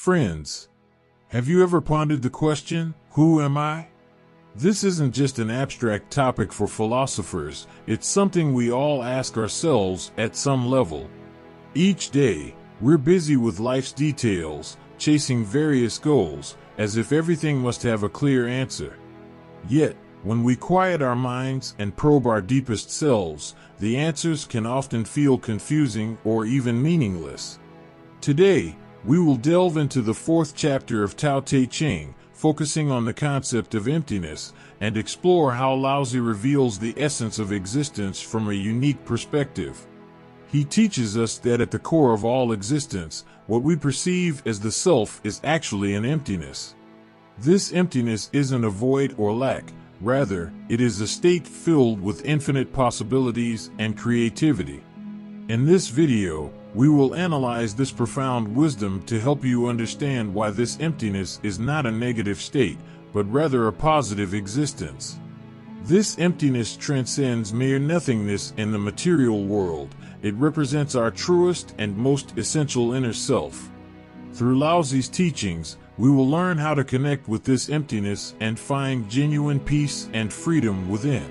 Friends, have you ever pondered the question, who am I? This isn't just an abstract topic for philosophers, it's something we all ask ourselves at some level. Each day, we're busy with life's details, chasing various goals, as if everything must have a clear answer. Yet, when we quiet our minds and probe our deepest selves, the answers can often feel confusing or even meaningless. Today, we will delve into the fourth chapter of Tao Te Ching, focusing on the concept of emptiness, and explore how Laozi reveals the essence of existence from a unique perspective. He teaches us that at the core of all existence, what we perceive as the self is actually an emptiness. This emptiness isn't a void or lack, rather, it is a state filled with infinite possibilities and creativity. In this video, we will analyze this profound wisdom to help you understand why this emptiness is not a negative state, but rather a positive existence. This emptiness transcends mere nothingness in the material world. It represents our truest and most essential inner self. Through Laozi's teachings, we will learn how to connect with this emptiness and find genuine peace and freedom within.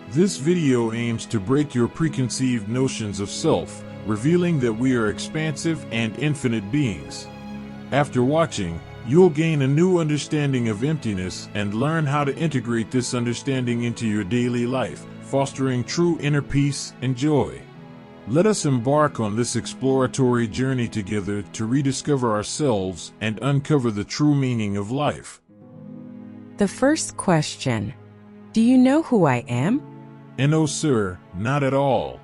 This video aims to break your preconceived notions of self, revealing that we are expansive and infinite beings. After watching, you'll gain a new understanding of emptiness and learn how to integrate this understanding into your daily life, fostering true inner peace and joy. Let us embark on this exploratory journey together to rediscover ourselves and uncover the true meaning of life. The first question: do you know who I am? No, sir, not at all.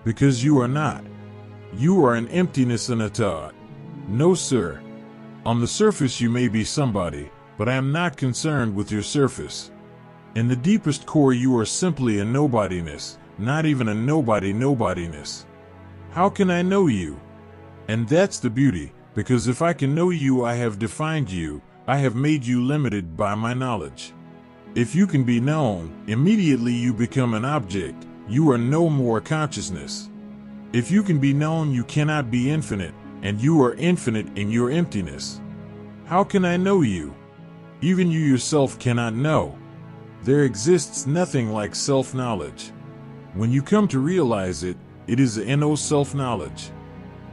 Because you are not. You are an emptiness and a thought. No, sir. On the surface you may be somebody, but I am not concerned with your surface. In the deepest core you are simply a nobodiness, not even a nobodiness. How can I know you? And that's the beauty, because if I can know you, I have defined you, I have made you limited by my knowledge. If you can be known, immediately you become an object, you are no more consciousness. If you can be known, you cannot be infinite, and you are infinite in your emptiness. How can I know you? Even you yourself cannot know. There exists nothing like self-knowledge. When you come to realize it, it is a no self-knowledge.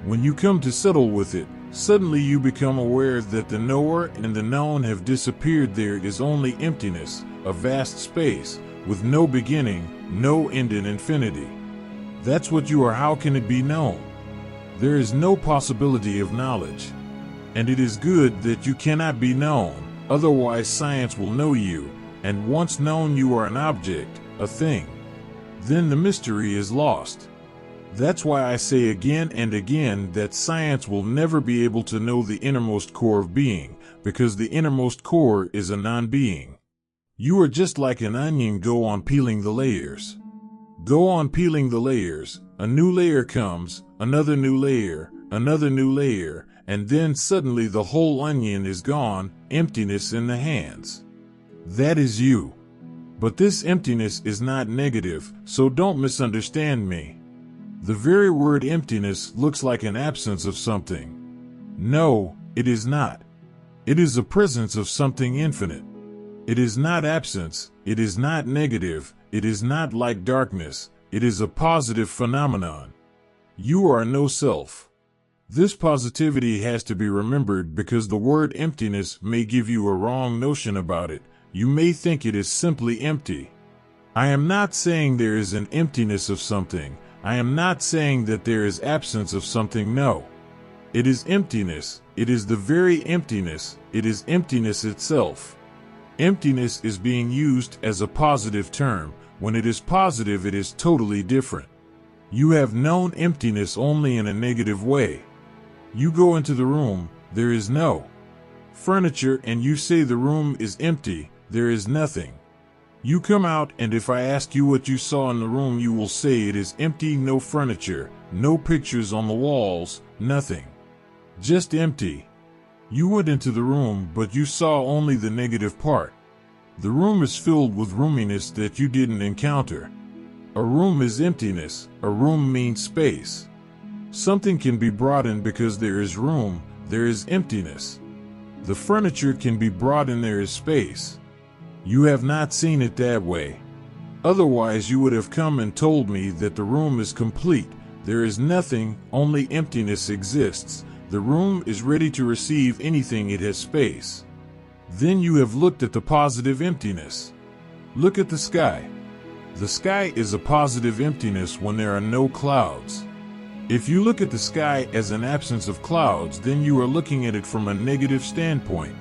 When you come to settle with it, suddenly you become aware that the knower and the known have disappeared. There is only emptiness, a vast space, with no beginning, no end in infinity. That's what you are. How can it be known? There is no possibility of knowledge. And it is good that you cannot be known, otherwise science will know you, and once known you are an object, a thing. Then the mystery is lost. That's why I say again and again that science will never be able to know the innermost core of being, because the innermost core is a non-being. You are just like an onion. Go on peeling the layers. Go on peeling the layers. A new layer comes, another new layer, another new layer, and then suddenly the whole onion is gone, emptiness in the hands. That is you. But this emptiness is not negative, so don't misunderstand me. The very word emptiness looks like an absence of something. No, it is not. It is a presence of something infinite. It is not absence, it is not negative, it is not like darkness, it is a positive phenomenon. You are no self. This positivity has to be remembered because the word emptiness may give you a wrong notion about it. You may think it is simply empty. I am not saying there is an emptiness of something. I am not saying that there is absence of something. No. It is emptiness. It is the very emptiness. It is emptiness itself. Emptiness is being used as a positive term. When it is positive, it is totally different. You have known emptiness only in a negative way. You go into the room, there is no furniture, and you say the room is empty, there is nothing. You come out, and if I ask you what you saw in the room, you will say it is empty, no furniture, no pictures on the walls, nothing. Just empty. You went into the room, but you saw only the negative part. The room is filled with roominess that you didn't encounter. A room is emptiness. A room means space. Something can be brought in because there is room, there is emptiness. The furniture can be brought and there is space. You have not seen it that way. Otherwise you would have come and told me that the room is complete. There is nothing, only emptiness exists. The room is ready to receive anything, it has space. Then you have looked at the positive emptiness. Look at the sky. The sky is a positive emptiness when there are no clouds. If you look at the sky as an absence of clouds, then you are looking at it from a negative standpoint.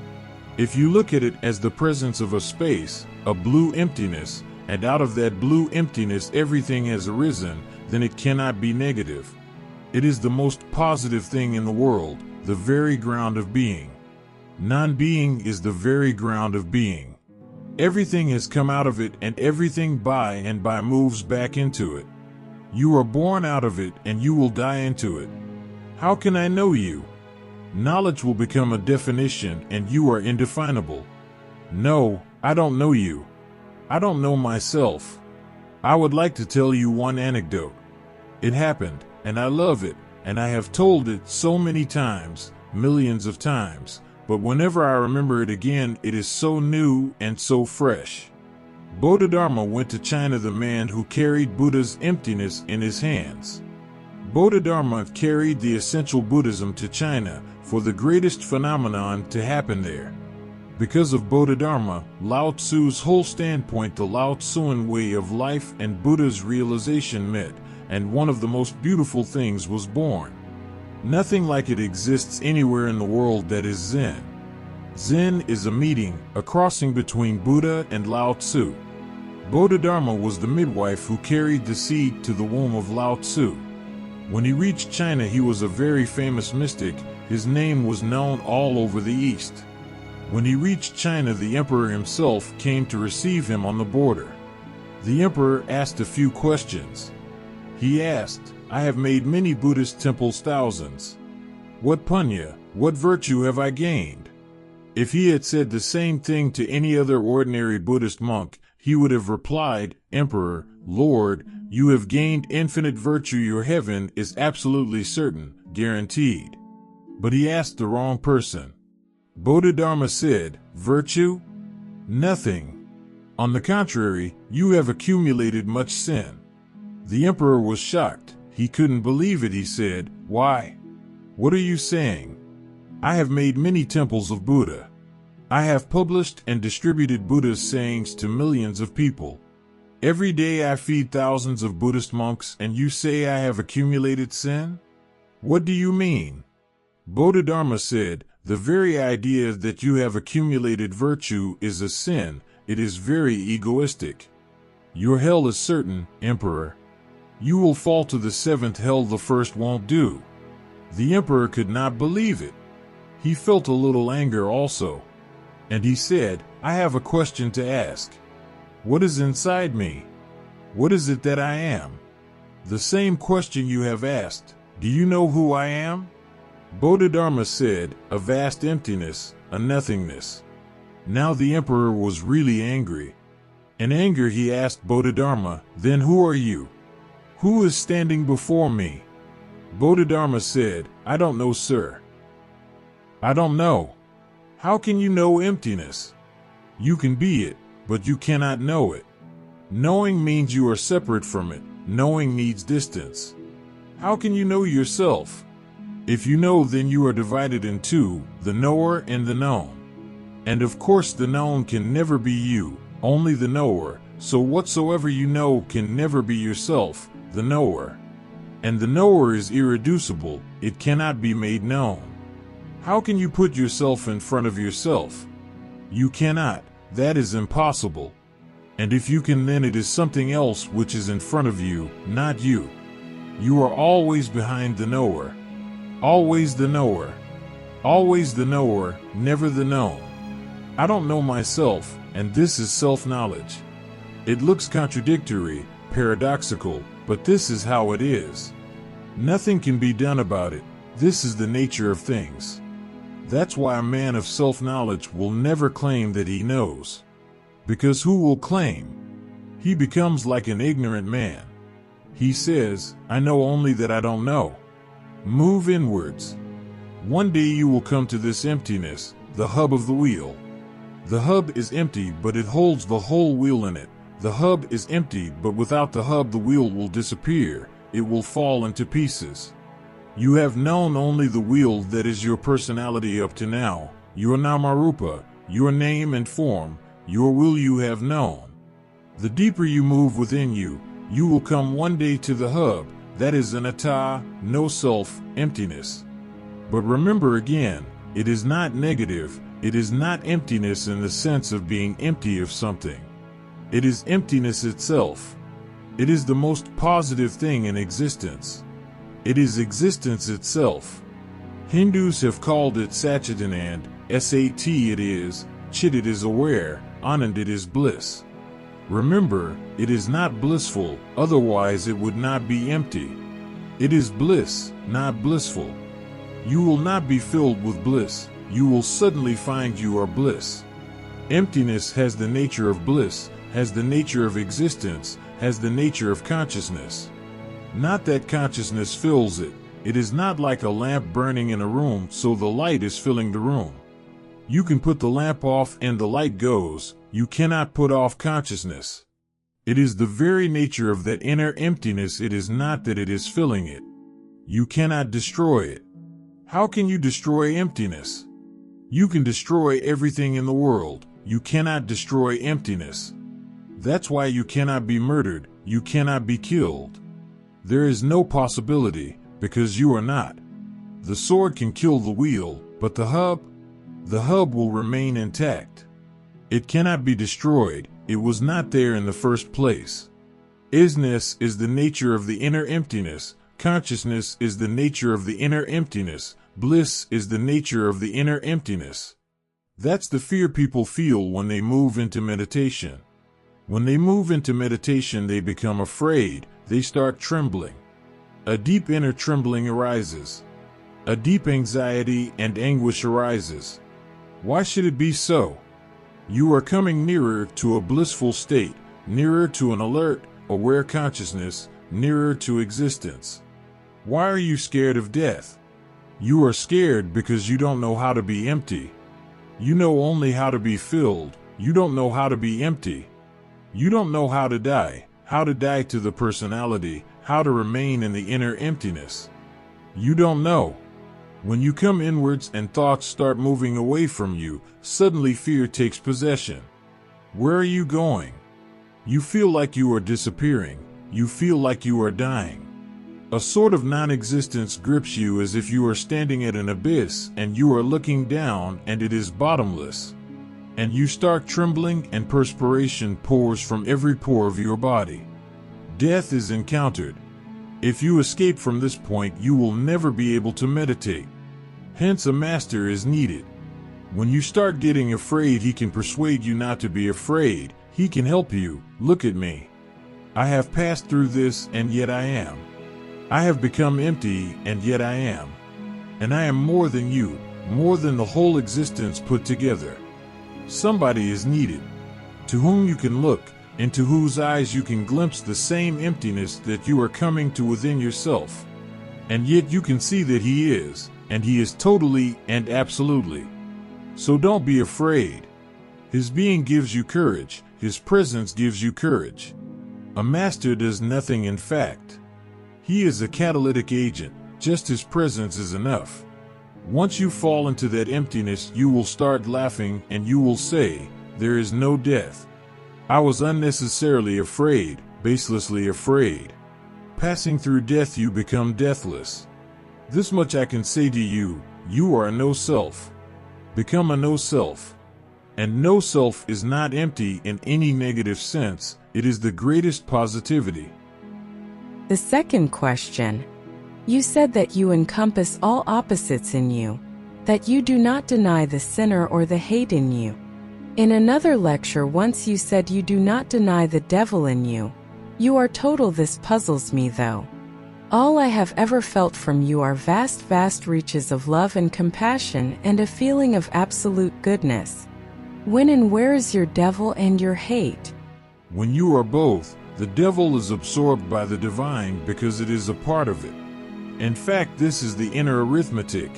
If you look at it as the presence of a space, a blue emptiness, and out of that blue emptiness everything has arisen, then it cannot be negative. It is the most positive thing in the world, the very ground of being. Non-being is the very ground of being. Everything has come out of it, and everything by and by moves back into it. You are born out of it, and you will die into it. How can I know you? Knowledge will become a definition, and you are indefinable. No, I don't know you. I don't know myself. I would like to tell you one anecdote. It happened, and I love it, and I have told it so many times, millions of times, but whenever I remember it again, it is so new and so fresh. Bodhidharma went to China, the man who carried Buddha's emptiness in his hands. Bodhidharma carried the essential Buddhism to China for the greatest phenomenon to happen there. Because of Bodhidharma, Lao Tzu's whole standpoint, the Lao Tzuan way of life, and Buddha's realization met, and one of the most beautiful things was born. Nothing like it exists anywhere in the world that is Zen. Zen is a meeting, a crossing between Buddha and Lao Tzu. Bodhidharma was the midwife who carried the seed to the womb of Lao Tzu. When he reached China, he was a very famous mystic. His name was known all over the East. When he reached China, the emperor himself came to receive him on the border. The emperor asked a few questions. He asked, I have made many Buddhist temples, thousands. What punya, what virtue have I gained? If he had said the same thing to any other ordinary Buddhist monk, he would have replied, Emperor, Lord, you have gained infinite virtue, your heaven is absolutely certain, guaranteed. But he asked the wrong person. Bodhidharma said, virtue? Nothing. On the contrary, you have accumulated much sin. The emperor was shocked. He couldn't believe it. He said, why? What are you saying? I have made many temples of Buddha. I have published and distributed Buddha's sayings to millions of people. Every day I feed thousands of Buddhist monks, and you say I have accumulated sin? What do you mean? Bodhidharma said, the very idea that you have accumulated virtue is a sin. It is very egoistic. Your hell is certain, Emperor. You will fall to the seventh hell, the first won't do. The emperor could not believe it. He felt a little anger also. And he said, I have a question to ask. What is inside me? What is it that I am? The same question you have asked. Do you know who I am? Bodhidharma said, a vast emptiness, a nothingness. Now the emperor was really angry. In anger he asked Bodhidharma, then who are you? Who is standing before me? Bodhidharma said, I don't know, sir. I don't know. How can you know emptiness? You can be it, but you cannot know it. Knowing means you are separate from it. Knowing needs distance. How can you know yourself? If you know, then you are divided in two, the knower and the known. And of course the known can never be you, only the knower, so whatsoever you know can never be yourself, the knower. And the knower is irreducible, it cannot be made known. How can you put yourself in front of yourself? You cannot, that is impossible. And if you can, then it is something else which is in front of you, not you. You are always behind the knower. Always the knower. Always the knower, never the known. I don't know myself, and this is self-knowledge. It looks contradictory, paradoxical, but this is how it is. Nothing can be done about it. This is the nature of things. That's why a man of self-knowledge will never claim that he knows. Because who will claim? He becomes like an ignorant man. He says, I know only that I don't know. Move inwards. One day you will come to this emptiness, the hub of the wheel. The hub is empty, but it holds the whole wheel in it. The hub is empty, but without the hub the wheel will disappear. It will fall into pieces. You have known only the wheel that is your personality up to now. Your namarupa, your name and form, your will you have known. The deeper you move within you, you will come one day to the hub, that is anatta, no self, emptiness. But remember again, it is not negative, it is not emptiness in the sense of being empty of something. It is emptiness itself. It is the most positive thing in existence. It is existence itself. Hindus have called it Satchidanand, S-A-T it is, Chit it is aware, Anand it is bliss. Remember, it is not blissful, otherwise it would not be empty. It is bliss, not blissful. You will not be filled with bliss, you will suddenly find you are bliss. Emptiness has the nature of bliss, has the nature of existence, has the nature of consciousness. Not that consciousness fills it. It is not like a lamp burning in a room so the light is filling the room. You can put the lamp off and the light goes. You cannot put off consciousness. It is the very nature of that inner emptiness. It is not that it is filling it. You cannot destroy it. How can you destroy emptiness? You can destroy everything in the world. You cannot destroy emptiness. That's why you cannot be murdered. You cannot be killed. There is no possibility, because you are not. The sword can kill the wheel, but the hub will remain intact. It cannot be destroyed. It was not there in the first place. Isness is the nature of the inner emptiness. Consciousness is the nature of the inner emptiness. Bliss is the nature of the inner emptiness. That's the fear people feel when they move into meditation. When they move into meditation, they become afraid. They start trembling. A deep inner trembling arises. A deep anxiety and anguish arises. Why should it be so? You are coming nearer to a blissful state, nearer to an alert, aware consciousness, nearer to existence. Why are you scared of death? You are scared because you don't know how to be empty. You know only how to be filled. You don't know how to be empty. You don't know how to die to the personality, how to remain in the inner emptiness. You don't know. When you come inwards and thoughts start moving away from you, suddenly fear takes possession. Where are you going? You feel like you are disappearing. You feel like you are dying. A sort of non-existence grips you as if you are standing at an abyss and you are looking down and it is bottomless. And you start trembling and perspiration pours from every pore of your body. Death is encountered. If you escape from this point, you will never be able to meditate. Hence, a master is needed. When you start getting afraid, he can persuade you not to be afraid. He can help you. Look at me. I have passed through this, and yet I am. I have become empty, and yet I am. And I am more than you, more than the whole existence put together. Somebody is needed, to whom you can look, into whose eyes you can glimpse the same emptiness that you are coming to within yourself. And yet you can see that he is, and he is totally and absolutely. So don't be afraid. His being gives you courage. His presence gives you courage. A master does nothing in fact. He is a catalytic agent. Just his presence is enough. Once you fall into that emptiness, you will start laughing and you will say, "There is no death. I was unnecessarily afraid, baselessly afraid. Passing through death, you become deathless." This much I can say to you, you are a no-self. Become a no-self. And no-self is not empty in any negative sense. It is the greatest positivity. The second question. You said that you encompass all opposites in you, that you do not deny the sinner or the hate in you. In another lecture once you said you do not deny the devil in you. You are total. This puzzles me though. All I have ever felt from you are vast, vast reaches of love and compassion and a feeling of absolute goodness. When and where is your devil and your hate? When you are both, the devil is absorbed by the divine because it is a part of it. In fact, this is the inner arithmetic.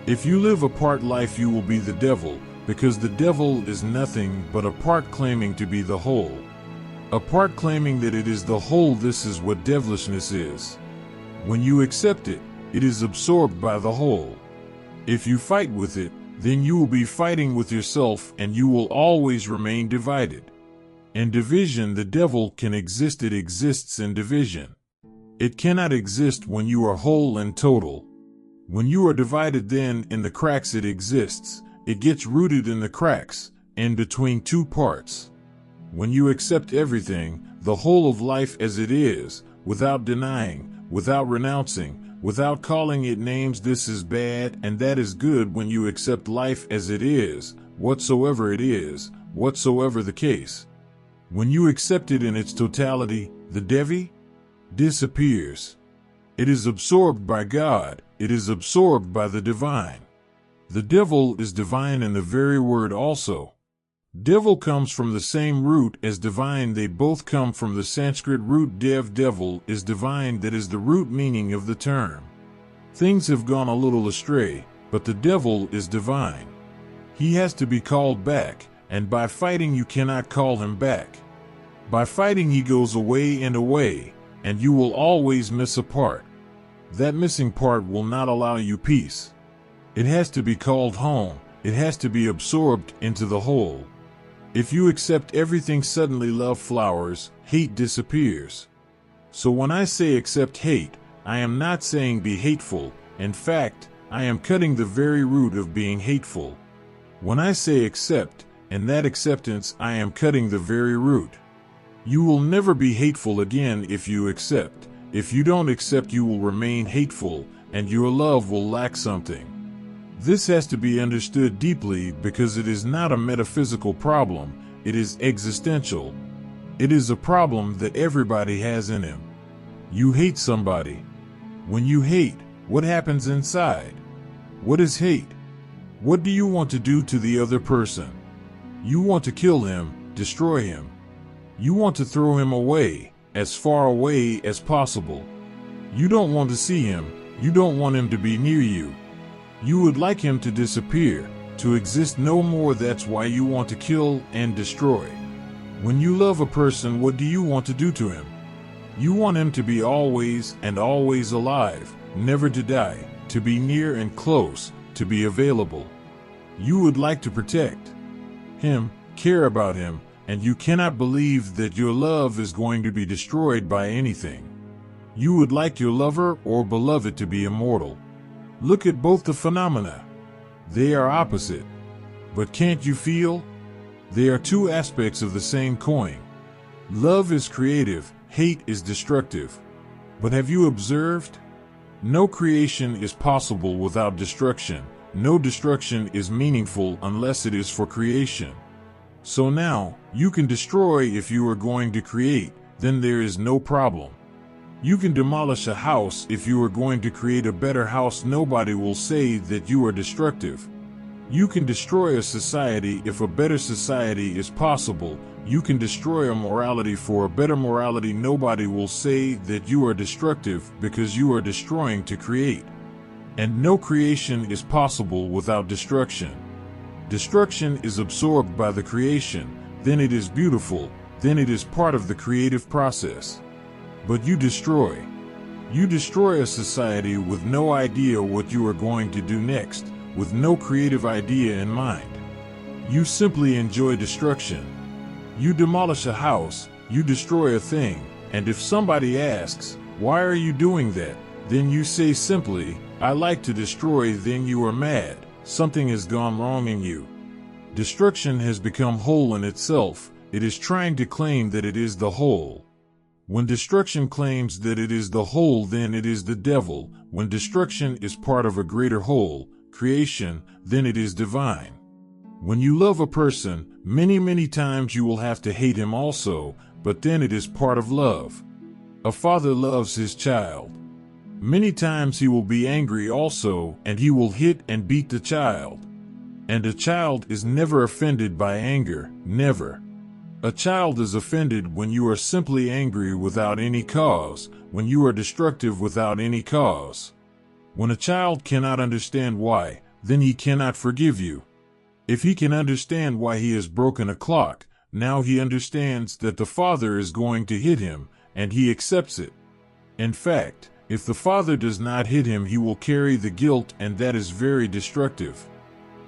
If you live a part life, you will be the devil, because the devil is nothing but a part claiming to be the whole. A part claiming that it is the whole. This is what devilishness is. When you accept it, it is absorbed by the whole. If you fight with it, then you will be fighting with yourself, and you will always remain divided. In division, the devil can exist. It exists in division. It cannot exist when you are whole and total. When you are divided, then in the cracks it exists. It gets rooted in the cracks, in between two parts. When you accept everything, the whole of life as it is, without denying, without renouncing, without calling it names, this is bad and that is good. When you accept life as it is, whatsoever it is, whatsoever the case. When you accept it in its totality, the Devi disappears. It is absorbed by God. It is absorbed by the divine. The devil is divine in the very word also. Devil comes from the same root as divine. They both come from the Sanskrit root dev. Devil is divine. That is the root meaning of the term. Things have gone a little astray, but the devil is divine. He has to be called back, and by fighting you cannot call him back. By fighting he goes away and away, and you will always miss a part. That missing part will not allow you peace. It has to be called home. It has to be absorbed into the whole. If you accept everything, suddenly love flowers, hate disappears. So when I say accept hate, I am not saying be hateful. In fact, I am cutting the very root of being hateful. When I say accept, in that acceptance I am cutting the very root. You will never be hateful again if you accept. If you don't accept, you will remain hateful, and your love will lack something. This has to be understood deeply because it is not a metaphysical problem, it is existential. It is a problem that everybody has in him. You hate somebody. When you hate, what happens inside? What is hate? What do you want to do to the other person? You want to kill him, destroy him. You want to throw him away, as far away as possible. You don't want to see him, you don't want him to be near you. You would like him to disappear, to exist no more. That's why you want to kill and destroy. When you love a person, what do you want to do to him? You want him to be always and always alive, never to die, to be near and close, to be available. You would like to protect him, care about him, and you cannot believe that your love is going to be destroyed by anything. You would like your lover or beloved to be immortal. Look at both the phenomena. They are opposite. But can't you feel? They are two aspects of the same coin. Love is creative, hate is destructive. But have you observed? No creation is possible without destruction. No destruction is meaningful unless it is for creation. So now, you can destroy if you are going to create, then there is no problem. You can demolish a house if you are going to create a better house. Nobody will say that you are destructive. You can destroy a society if a better society is possible. You can destroy a morality for a better morality. Nobody will say that you are destructive because you are destroying to create. And no creation is possible without destruction. Destruction is absorbed by the creation, then it is beautiful, then it is part of the creative process. But you destroy. You destroy a society with no idea what you are going to do next, with no creative idea in mind. You simply enjoy destruction. You demolish a house, you destroy a thing, and if somebody asks, "Why are you doing that?" then you say simply, "I like to destroy." Then you are mad. Something has gone wrong in you. Destruction has become whole in itself. It is trying to claim that it is the whole. When destruction claims that it is the whole, then it is the devil. When destruction is part of a greater whole, creation, then it is divine. When you love a person, many times you will have to hate him also, but then it is part of love. A father loves his child. Many times he will be angry also, and he will hit and beat the child. And a child is never offended by anger, never. A child is offended when you are simply angry without any cause, when you are destructive without any cause. When a child cannot understand why, then he cannot forgive you. If he can understand why he has broken a clock, now he understands that the father is going to hit him, and he accepts it. In fact, if the father does not hit him, he will carry the guilt, and that is very destructive.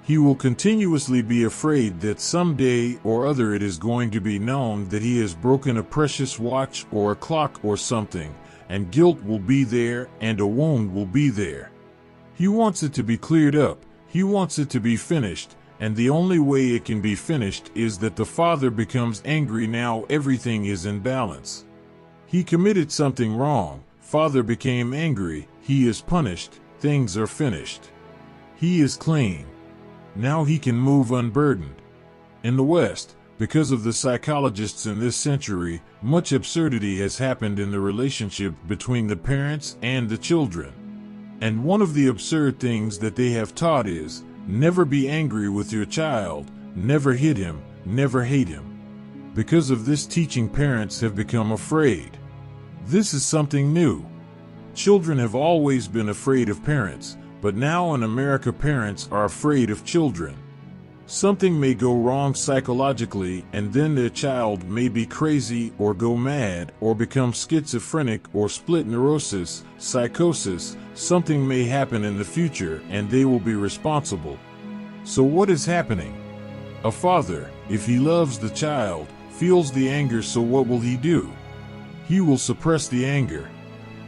He will continuously be afraid that someday or other it is going to be known that he has broken a precious watch or a clock or something, and guilt will be there and a wound will be there. He wants it to be cleared up, he wants it to be finished, and the only way it can be finished is that the father becomes angry. Now everything is in balance. He committed something wrong, father became angry, he is punished, things are finished. He is clean. Now he can move unburdened. In the West, because of the psychologists in this century, much absurdity has happened in the relationship between the parents and the children. And one of the absurd things that they have taught is, never be angry with your child, never hit him, never hate him. Because of this teaching, parents have become afraid. This is something new. Children have always been afraid of parents, but now in America parents are afraid of children. Something may go wrong psychologically, and then their child may be crazy or go mad or become schizophrenic or split neurosis, psychosis. Something may happen in the future and they will be responsible. So what is happening? A father, if he loves the child, feels the anger, so what will he do? He will suppress the anger.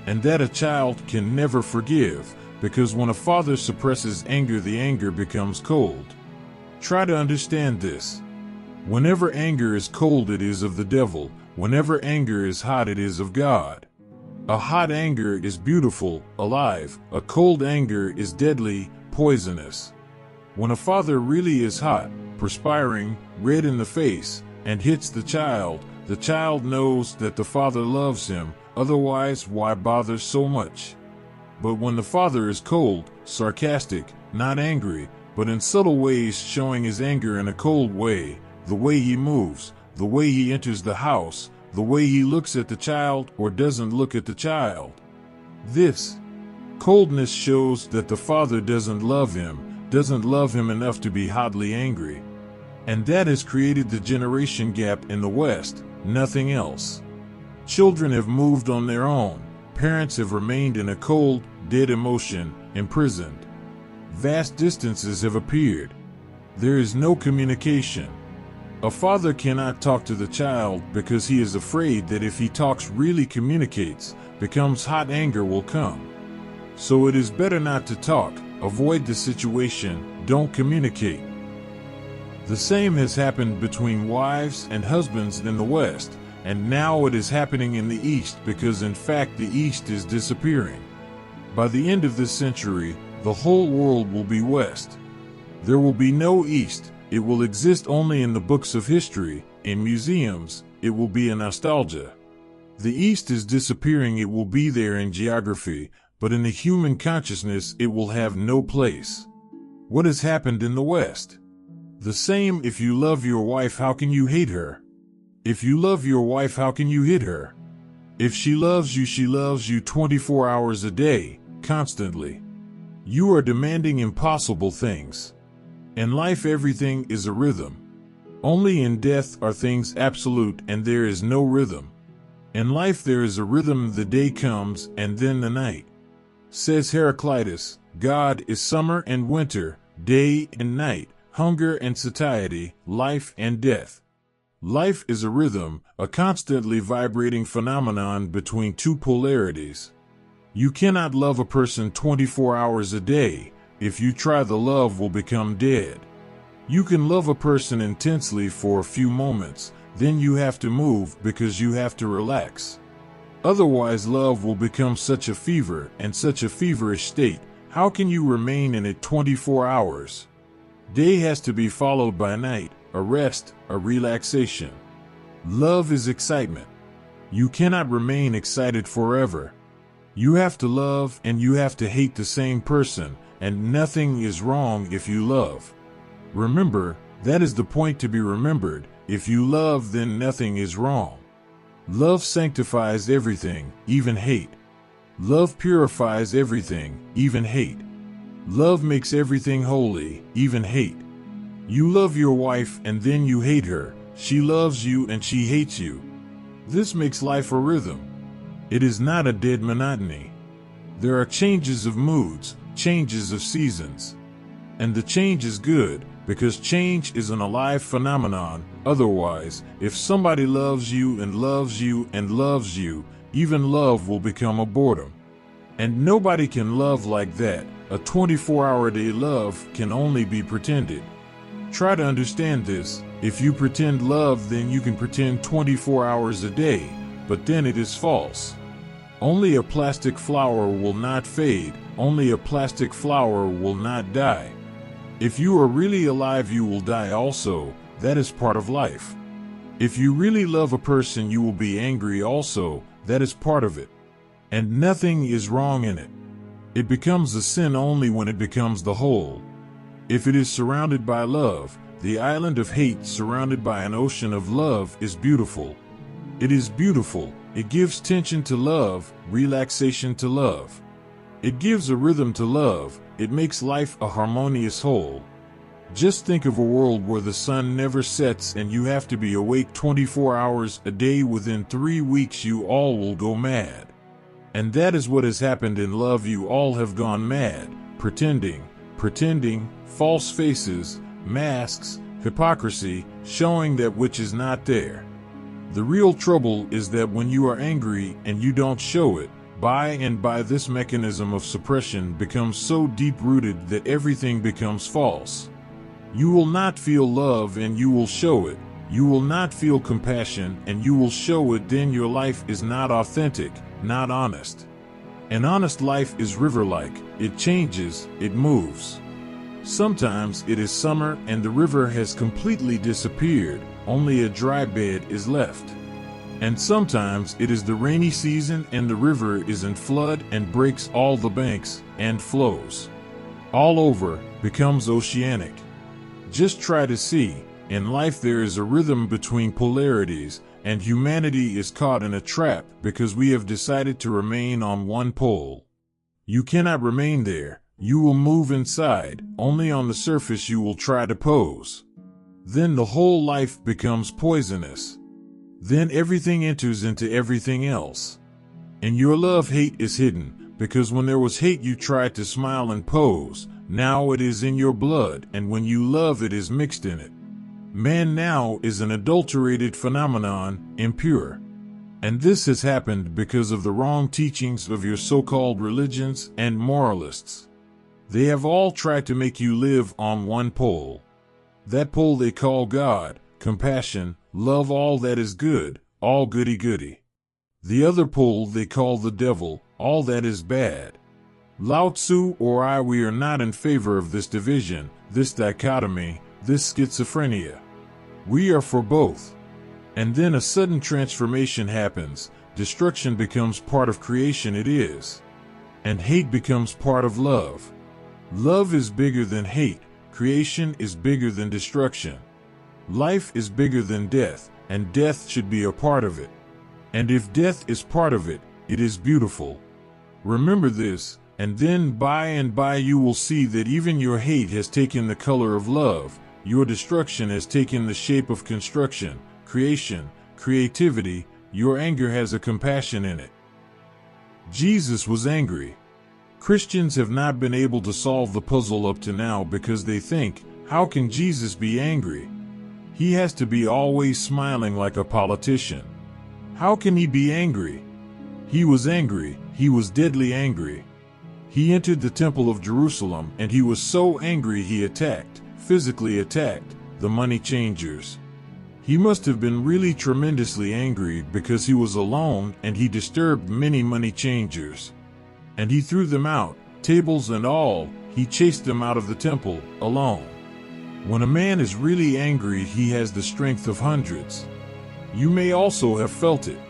And that a child can never forgive, because when a father suppresses anger, the anger becomes cold. Try to understand this. Whenever anger is cold, it is of the devil. Whenever anger is hot, it is of God. A hot anger is beautiful, alive. A cold anger is deadly, poisonous. When a father really is hot, perspiring, red in the face, and hits the child knows that the father loves him, otherwise why bother so much? But when the father is cold, sarcastic, not angry, but in subtle ways showing his anger in a cold way, the way he moves, the way he enters the house, the way he looks at the child or doesn't look at the child. This coldness shows that the father doesn't love him enough to be hotly angry. And that has created the generation gap in the West, nothing else. Children have moved on their own. Parents have remained in a cold, dead emotion, imprisoned. Vast distances have appeared. There is no communication. A father cannot talk to the child because he is afraid that if he talks, really communicates, becomes hot, anger will come. So it is better not to talk, avoid the situation, don't communicate. The same has happened between wives and husbands in the West, and now it is happening in the East, because in fact the East is disappearing. By the end of this century, the whole world will be West. There will be no East. It will exist only in the books of history, in museums. It will be a nostalgia. The East is disappearing. It will be there in geography, but in the human consciousness it will have no place. What has happened in the West? The same. If you love your wife, how can you hate her? If you love your wife, how can you hit her? If she loves you 24 hours a day, constantly. You are demanding impossible things. In life, everything is a rhythm. Only in death are things absolute, and there is no rhythm. In life there is a rhythm. The day comes and then the night. Says Heraclitus, God is summer and winter, day and night, hunger and satiety, life and death. Life is a rhythm, a constantly vibrating phenomenon between two polarities. You cannot love a person 24 hours a day. If you try, the love will become dead. You can love a person intensely for a few moments, then you have to move because you have to relax. Otherwise, love will become such a fever and such a feverish state. How can you remain in it 24 hours? Day has to be followed by night, a rest, a relaxation. Love is excitement. You cannot remain excited forever. You have to love and you have to hate the same person, and nothing is wrong if you love. Remember, that is the point to be remembered. If you love, then nothing is wrong. Love sanctifies everything, even hate. Love purifies everything, even hate. Love makes everything holy, even hate. You love your wife and then you hate her. She loves you and she hates you. This makes life a rhythm. It is not a dead monotony. There are changes of moods, changes of seasons. And the change is good, because change is an alive phenomenon. Otherwise, if somebody loves you and loves you and loves you, even love will become a boredom. And nobody can love like that. A 24-hour-a-day love can only be pretended. Try to understand this. If you pretend love, then you can pretend 24 hours a day, but then it is false. Only a plastic flower will not fade. Only a plastic flower will not die. If you are really alive, you will die also. That is part of life. If you really love a person, you will be angry also. That is part of it. And nothing is wrong in it. It becomes a sin only when it becomes the whole. If it is surrounded by love, the island of hate surrounded by an ocean of love is beautiful. It is beautiful. It gives tension to love, relaxation to love. It gives a rhythm to love. It makes life a harmonious whole. Just think of a world where the sun never sets and you have to be awake 24 hours a day. Within 3 weeks you all will go mad. And that is what has happened in love. You all have gone mad, pretending, false faces, masks, hypocrisy, showing that which is not there. The real trouble is that when you are angry and you don't show it, by and by this mechanism of suppression becomes so deep-rooted that everything becomes false. You will not feel love and you will show it. You will not feel compassion and you will show it. Then your life is not authentic, not honest. An honest life is river-like. It changes, it moves. Sometimes it is summer and the river has completely disappeared. Only a dry bed is left. And sometimes it is the rainy season and the river is in flood and breaks all the banks and flows all over, becomes oceanic. Just try to see. In life there is a rhythm between polarities, and humanity is caught in a trap because we have decided to remain on one pole. You cannot remain there. You will move inside. Only on the surface you will try to pose. Then the whole life becomes poisonous. Then everything enters into everything else. And your love-hate is hidden, because when there was hate you tried to smile and pose. Now it is in your blood, and when you love it is mixed in it. Man now is an adulterated phenomenon, impure. And this has happened because of the wrong teachings of your so-called religions and moralists. They have all tried to make you live on one pole. That pole they call God, compassion, love all that is good, all goody-goody. The other pole they call the devil, all that is bad. Laozi or I, we are not in favor of this division, this dichotomy, this schizophrenia. We are for both. And then a sudden transformation happens. Destruction becomes part of creation, it is. And hate becomes part of love. Love is bigger than hate. Creation is bigger than destruction. Life is bigger than death, and death should be a part of it. And if death is part of it, it is beautiful. Remember this, and then by and by you will see that even your hate has taken the color of love. Your destruction has taken the shape of construction, creation, creativity. Your anger has a compassion in it. Jesus was angry. Christians have not been able to solve the puzzle up to now because they think, how can Jesus be angry? He has to be always smiling like a politician. How can he be angry? He was angry. He was deadly angry. He entered the temple of Jerusalem and he was so angry he attacked, physically attacked, the money changers. He must have been really tremendously angry because he was alone and he disturbed many money changers. And he threw them out, tables and all. He chased them out of the temple, alone. When a man is really angry, he has the strength of hundreds. You may also have felt it.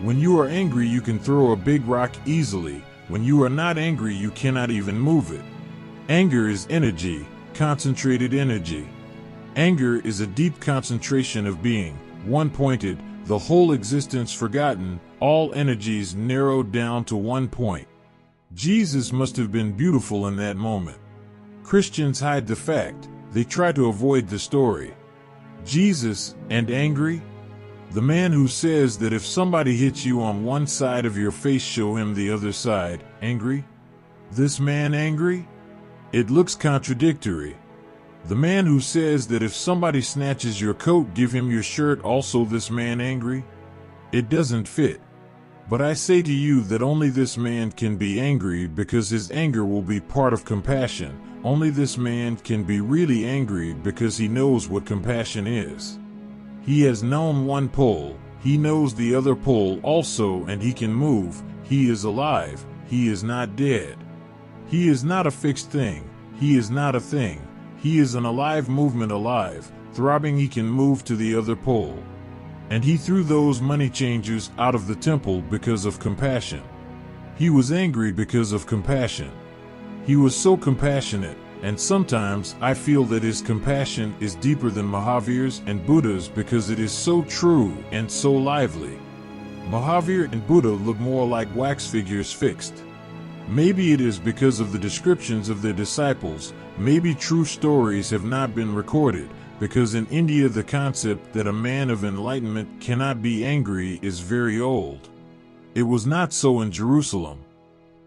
When you are angry, you can throw a big rock easily. When you are not angry, you cannot even move it. Anger is energy, concentrated energy. Anger is a deep concentration of being, one-pointed, the whole existence forgotten, all energies narrowed down to one point. Jesus must have been beautiful in that moment. Christians hide the fact. They try to avoid the story. Jesus, and angry? The man who says that if somebody hits you on one side of your face, show him the other side, angry? This man angry? It looks contradictory. The man who says that if somebody snatches your coat, give him your shirt, also this man angry? It doesn't fit. But I say to you that only this man can be angry because his anger will be part of compassion. Only this man can be really angry because he knows what compassion is. He has known one pole, he knows the other pole also, and he can move. He is alive, he is not dead. He is not a fixed thing, he is not a thing. He is an alive movement, alive, throbbing. He can move to the other pole. And he threw those money changers out of the temple because of compassion. He was angry because of compassion. He was so compassionate, and sometimes I feel that his compassion is deeper than Mahavir's and Buddha's because it is so true and so lively. Mahavir and Buddha look more like wax figures fixed. Maybe it is because of the descriptions of their disciples. Maybe true stories have not been recorded, because in India the concept that a man of enlightenment cannot be angry is very old. It was not so in Jerusalem.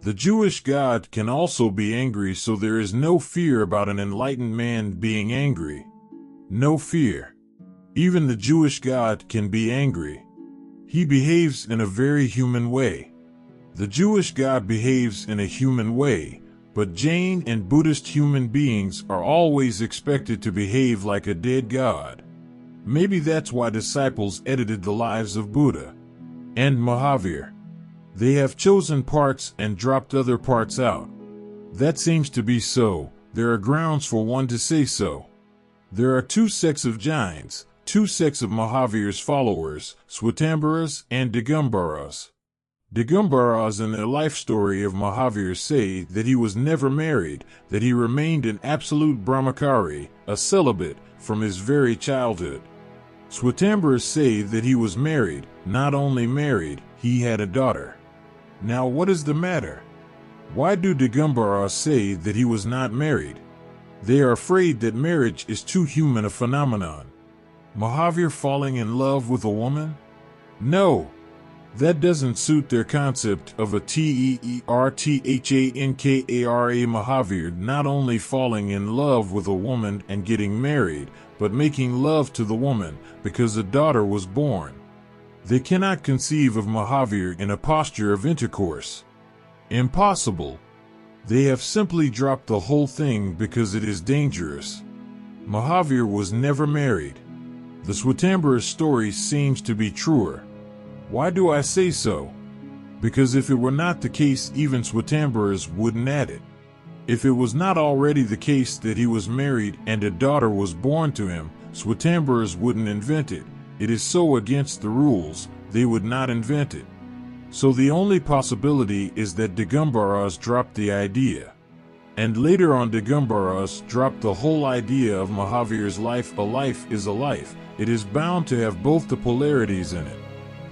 The Jewish God can also be angry, so there is no fear about an enlightened man being angry. No fear. Even the Jewish God can be angry. He behaves in a very human way. The Jewish God behaves in a human way, but Jain and Buddhist human beings are always expected to behave like a dead God. Maybe that's why disciples edited the lives of Buddha and Mahavir. They have chosen parts and dropped other parts out. That seems to be so. There are grounds for one to say so. There are two sects of Jains, two sects of Mahavir's followers, Swatambaras and Digambaras. Digambaras in their life story of Mahavir say that he was never married, that he remained an absolute brahmachari, a celibate, from his very childhood. Swatambaras say that he was married, not only married, he had a daughter. Now what is the matter? Why do Digambaras say that he was not married? They are afraid that marriage is too human a phenomenon. Mahavir falling in love with a woman? No. That doesn't suit their concept of a Teerthankara. Mahavir not only falling in love with a woman and getting married, but making love to the woman because a daughter was born. They cannot conceive of Mahavir in a posture of intercourse. Impossible. They have simply dropped the whole thing because it is dangerous. Mahavir was never married. The Swatambaras story seems to be truer. Why do I say so? Because if it were not the case, even Swatambaras wouldn't add it. If it was not already the case that he was married and a daughter was born to him, Swatambaras wouldn't invent it. It is so against the rules, they would not invent it. So the only possibility is that Digambaras dropped the idea. And later on Digambaras dropped the whole idea of Mahavir's life. A life is a life. It is bound to have both the polarities in it.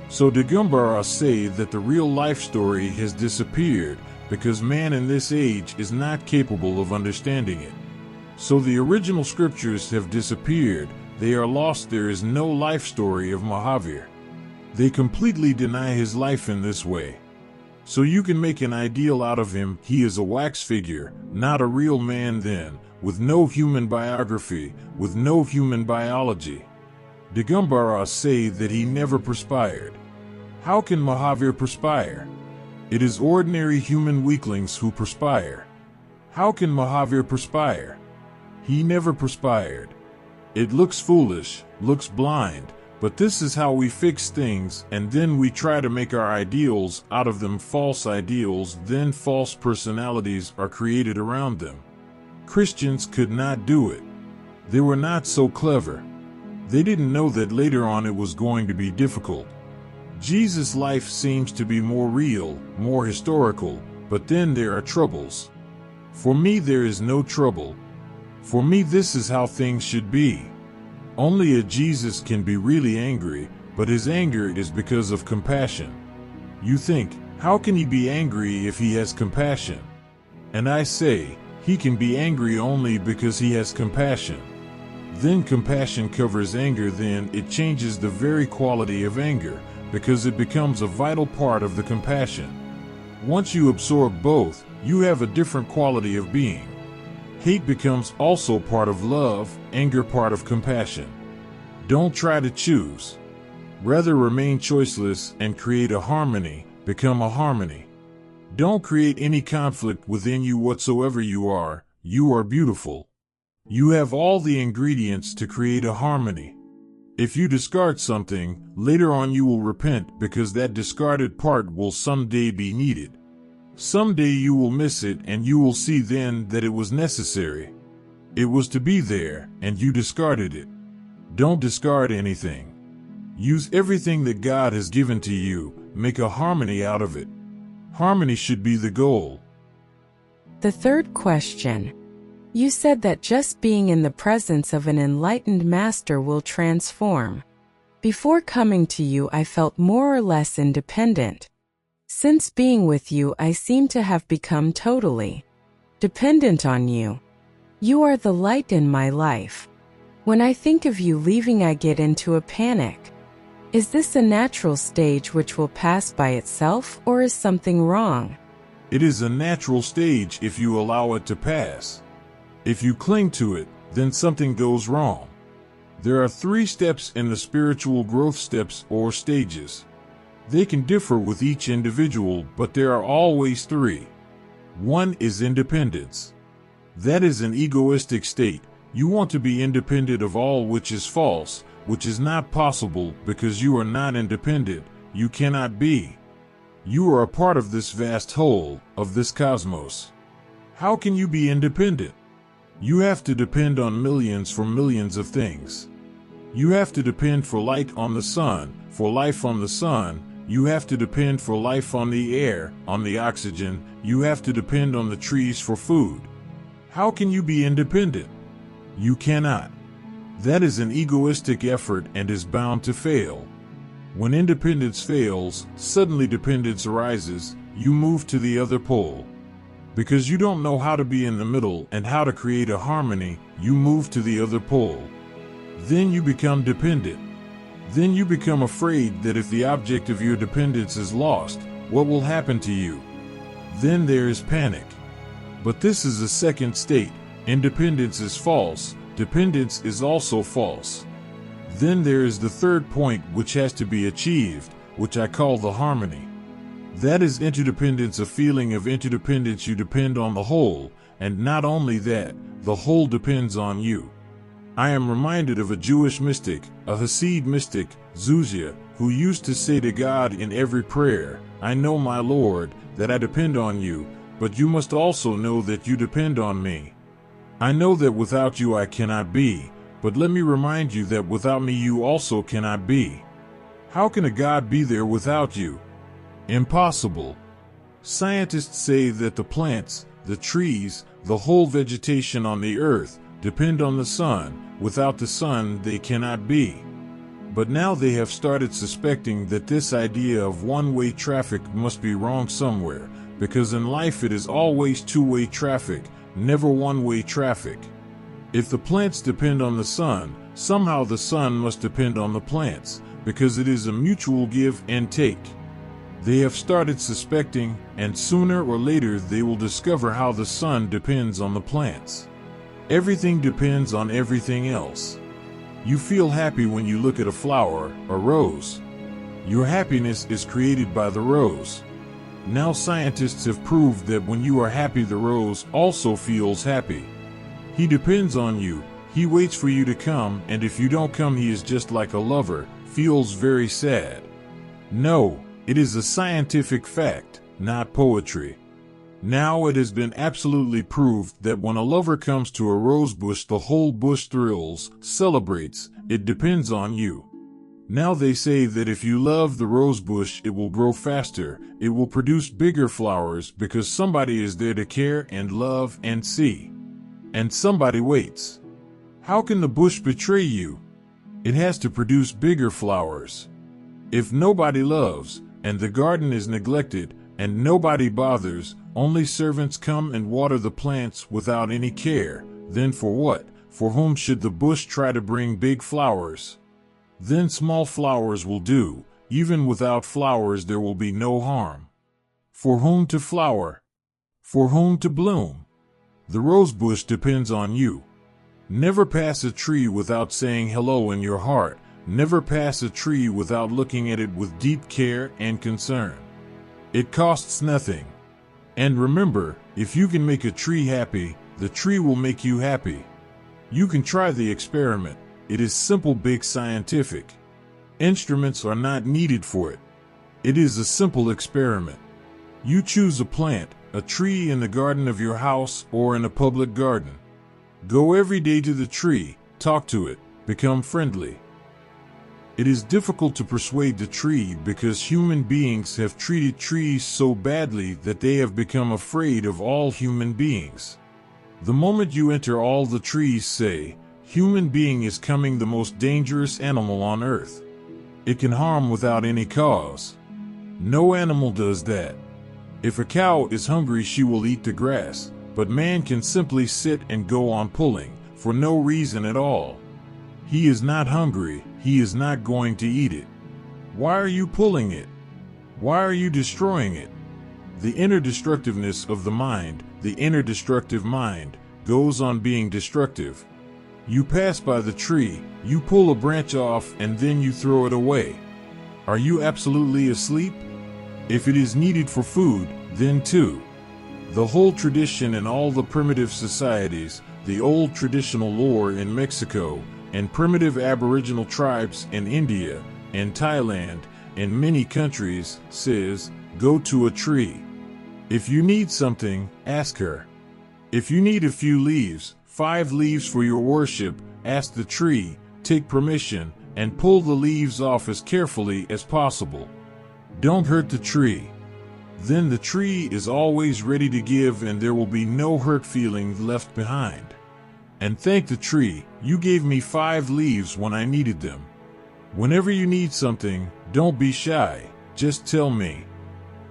So Digambaras say that the real life story has disappeared because man in this age is not capable of understanding it. So the original scriptures have disappeared, they are lost. There is no life story of Mahavir. They completely deny his life in this way. So you can make an ideal out of him. He is a wax figure, not a real man then, with no human biography, with no human biology. Digambaras say that he never perspired. How can Mahavir perspire? It is ordinary human weaklings who perspire. How can Mahavir perspire? He never perspired. It looks foolish, looks blind, but this is how we fix things, and then we try to make our ideals out of them false ideals, then false personalities are created around them. Christians could not do it. They were not so clever. They didn't know that later on it was going to be difficult. Jesus' life seems to be more real, more historical, but then there are troubles. For me there is no trouble. For me this is how things should be. Only a Jesus can be really angry, but his anger is because of compassion. You think, how can he be angry if he has compassion? And I say, He can be angry only because he has compassion. Then compassion covers anger, then it changes the very quality of anger, because it becomes a vital part of the compassion. Once you absorb both, you have a different quality of being. Hate becomes also part of love, anger part of compassion. Don't try to choose. Rather remain choiceless and create a harmony, become a harmony. Don't create any conflict within you whatsoever. You are beautiful. You have all the ingredients to create a harmony. If you discard something, later on you will repent because that discarded part will someday be needed. Someday you will miss it and you will see then that it was necessary. It was to be there and you discarded it. Don't discard anything. Use everything that God has given to you, make a harmony out of it. Harmony should be the goal. The third question. You said that just being in the presence of an enlightened master will transform. Before coming to you, I felt more or less independent. Since being with you, I seem to have become totally dependent on you. You are the light in my life. When I think of you leaving, I get into a panic. Is this a natural stage which will pass by itself, or is something wrong? It is a natural stage if you allow it to pass. If you cling to it, then something goes wrong. There are 3 steps in the spiritual growth steps or stages. They can differ with each individual, but there are always 3. 1 is independence. That is an egoistic state. You want to be independent of all, which is false, which is not possible because you are not independent. You cannot be. You are a part of this vast whole, of this cosmos. How can you be independent? You have to depend on millions for millions of things. You have to depend for light on the sun, for life on the sun. You have to depend for life on the air, on the oxygen. You have to depend on the trees for food. How can you be independent? You cannot. That is an egoistic effort and is bound to fail. When independence fails, suddenly dependence arises. You move to the other pole. Because you don't know how to be in the middle and how to create a harmony, you move to the other pole. Then you become dependent. Then you become afraid that if the object of your dependence is lost, what will happen to you? Then there is panic. But this is the second state. Independence is false. Dependence is also false. Then there is the third point which has to be achieved, which I call the harmony. That is interdependence, a feeling of interdependence. You depend on the whole, and not only that, the whole depends on you. I am reminded of a Jewish mystic, a Hasid mystic, Zuzia, who used to say to God in every prayer, I know, my Lord, that I depend on you, but you must also know that you depend on me. I know that without you I cannot be, but let me remind you that without me you also cannot be. How can a God be there without you? Impossible. Scientists say that the plants, the trees, the whole vegetation on the earth depend on the sun. Without the sun they cannot be. But now they have started suspecting that this idea of one-way traffic must be wrong somewhere, because in life it is always two-way traffic, never one-way traffic. If the plants depend on the sun, somehow the sun must depend on the plants, because it is a mutual give and take. They have started suspecting, and sooner or later they will discover how the sun depends on the plants. Everything depends on everything else. You feel happy when you look at a flower, a rose. Your happiness is created by the rose. Now scientists have proved that when you are happy, the rose also feels happy. He depends on you, he waits for you to come, and if you don't come he is just like a lover, feels very sad. No, it is a scientific fact, not poetry. Now it has been absolutely proved that when a lover comes to a rose bush, the whole bush thrills, celebrates, it depends on you. Now they say that if you love the rose bush, it will grow faster, it will produce bigger flowers because somebody is there to care and love and see. And somebody waits. How can the bush betray you? It has to produce bigger flowers. If nobody loves, and the garden is neglected, And nobody bothers, only servants come and water the plants without any care. Then for what? For whom should the bush try to bring big flowers? Then small flowers will do. Even without flowers there will be no harm. For whom to flower? For whom to bloom? The rose bush depends on you. Never pass a tree without saying hello in your heart. Never pass a tree without looking at it with deep care and concern. It costs nothing. And remember, if you can make a tree happy, the tree will make you happy. You can try the experiment. It is simple, big scientific. Instruments are not needed for it. It is a simple experiment. You choose a plant, a tree in the garden of your house or in a public garden. Go every day to the tree, talk to it, become friendly. It is difficult to persuade the tree because human beings have treated trees so badly that they have become afraid of all human beings. The moment you enter, all the trees say, "Human being is coming, the most dangerous animal on earth. It can harm without any cause." No animal does that. If a cow is hungry, she will eat the grass, but man can simply sit and go on pulling, for no reason at all. He is not hungry, he is not going to eat it. Why are you pulling it? Why are you destroying it? The inner destructiveness of the mind, the inner destructive mind, goes on being destructive. You pass by the tree, you pull a branch off, and then you throw it away. Are you absolutely asleep? If it is needed for food, then too. The whole tradition in all the primitive societies, the old traditional lore in Mexico, and primitive aboriginal tribes in India and Thailand and many countries says, go to a tree. If you need something, ask her. If you need a few leaves, 5 leaves for your worship, ask the tree, take permission, and pull the leaves off as carefully as possible. Don't hurt the tree. Then the tree is always ready to give, and there will be no hurt feeling left behind. And thank the tree, you gave me 5 leaves when I needed them. Whenever you need something, don't be shy, just tell me.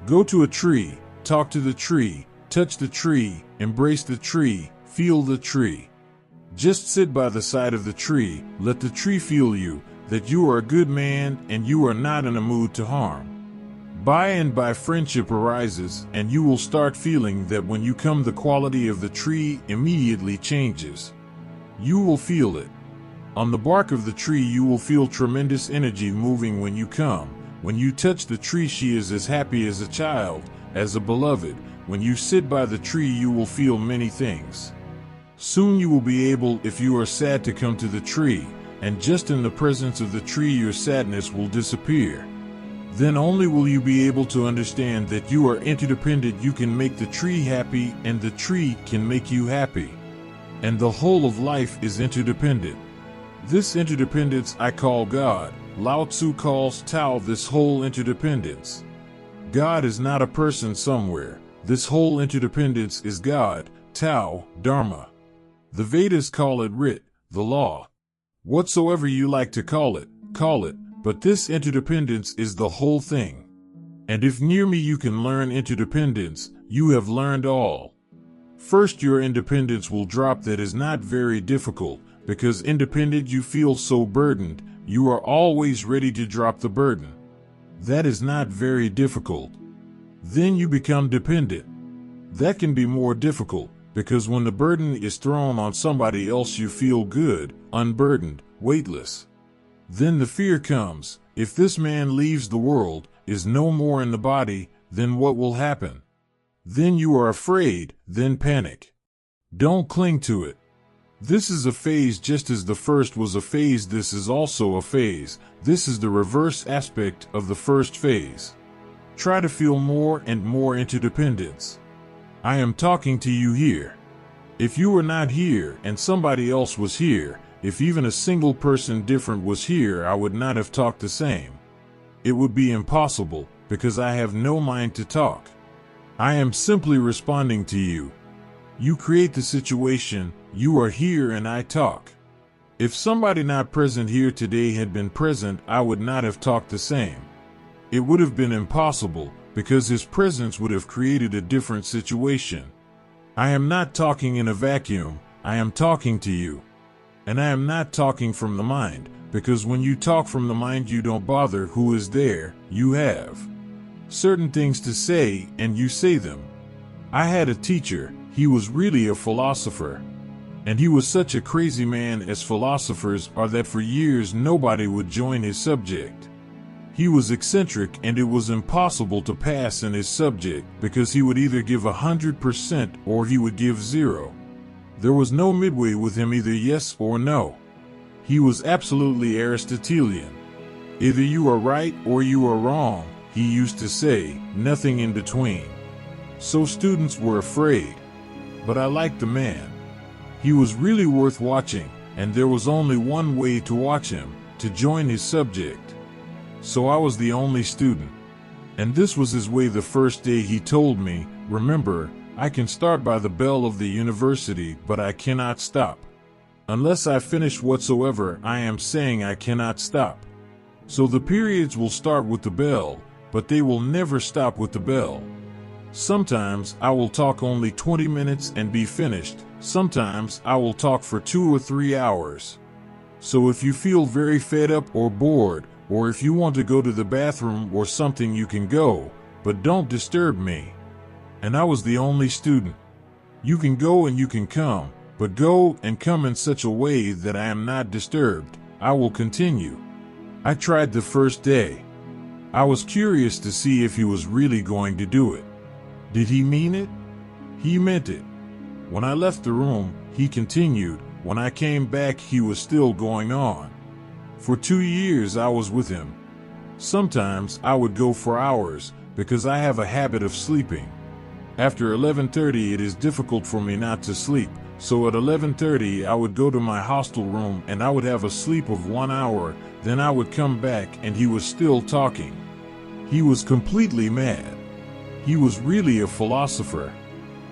Go to a tree, talk to the tree, touch the tree, embrace the tree, feel the tree. Just sit by the side of the tree, let the tree feel you, that you are a good man and you are not in a mood to harm. By and by friendship arises, and you will start feeling that when you come, the quality of the tree immediately changes. You will feel it. On the bark of the tree you will feel tremendous energy moving when you come. When you touch the tree, she is as happy as a child, as a beloved. When you sit by the tree you will feel many things. Soon you will be able, if you are sad, to come to the tree, and just in the presence of the tree your sadness will disappear. Then only will you be able to understand that you are interdependent. You can make the tree happy and the tree can make you happy. And the whole of life is interdependent. This interdependence I call God. Laozi calls Tao this whole interdependence. God is not a person somewhere. This whole interdependence is God, Tao, Dharma. The Vedas call it Rit, the law. Whatsoever you like to call it, but this interdependence is the whole thing. And if near me you can learn interdependence, you have learned all. First, your independence will drop. That is not very difficult, because independent you feel so burdened, you are always ready to drop the burden. That is not very difficult. Then you become dependent. That can be more difficult, because when the burden is thrown on somebody else you feel good, unburdened, weightless. Then the fear comes. If this man leaves the world, is no more in the body, then what will happen? Then you are afraid, then panic. Don't cling to it. This is a phase just as the first was a phase. This is also a phase. This is the reverse aspect of the first phase. Try to feel more and more interdependence. I am talking to you here. If you were not here and somebody else was here, if even a single person different was here, I would not have talked the same. It would be impossible, because I have no mind to talk. I am simply responding to you. You create the situation, you are here and I talk. If somebody not present here today had been present, I would not have talked the same. It would have been impossible, because his presence would have created a different situation. I am not talking in a vacuum, I am talking to you. And I am not talking from the mind, because when you talk from the mind you don't bother who is there, you have certain things to say and you say them. I had a teacher, he was really a philosopher. And he was such a crazy man, as philosophers are, that for years nobody would join his subject. He was eccentric and it was impossible to pass in his subject because he would either give 100% or he would give 0. There was no midway with him, either yes or no. He was absolutely Aristotelian. Either you are right or you are wrong, he used to say, nothing in between. So students were afraid. But I liked the man. He was really worth watching, and there was only one way to watch him, to join his subject. So I was the only student. And this was his way. The first day he told me, remember, I can start by the bell of the university, but I cannot stop. Unless I finish whatsoever I am saying, I cannot stop. So the periods will start with the bell, but they will never stop with the bell. Sometimes I will talk only 20 minutes and be finished. Sometimes I will talk for 2 or 3 hours. So if you feel very fed up or bored, or if you want to go to the bathroom or something, you can go, but don't disturb me. And I was the only student. You can go and you can come, but go and come in such a way that I am not disturbed. I will continue. I tried the first day. I was curious to see if he was really going to do it. Did he mean it? He meant it. When I left the room, he continued. When I came back, he was still going on. For 2 years I was with him. Sometimes I would go for hours, because I have a habit of sleeping. After 11:30 it is difficult for me not to sleep, so at 11:30 I would go to my hostel room and I would have a sleep of 1 hour, then I would come back and he was still talking. He was completely mad. He was really a philosopher.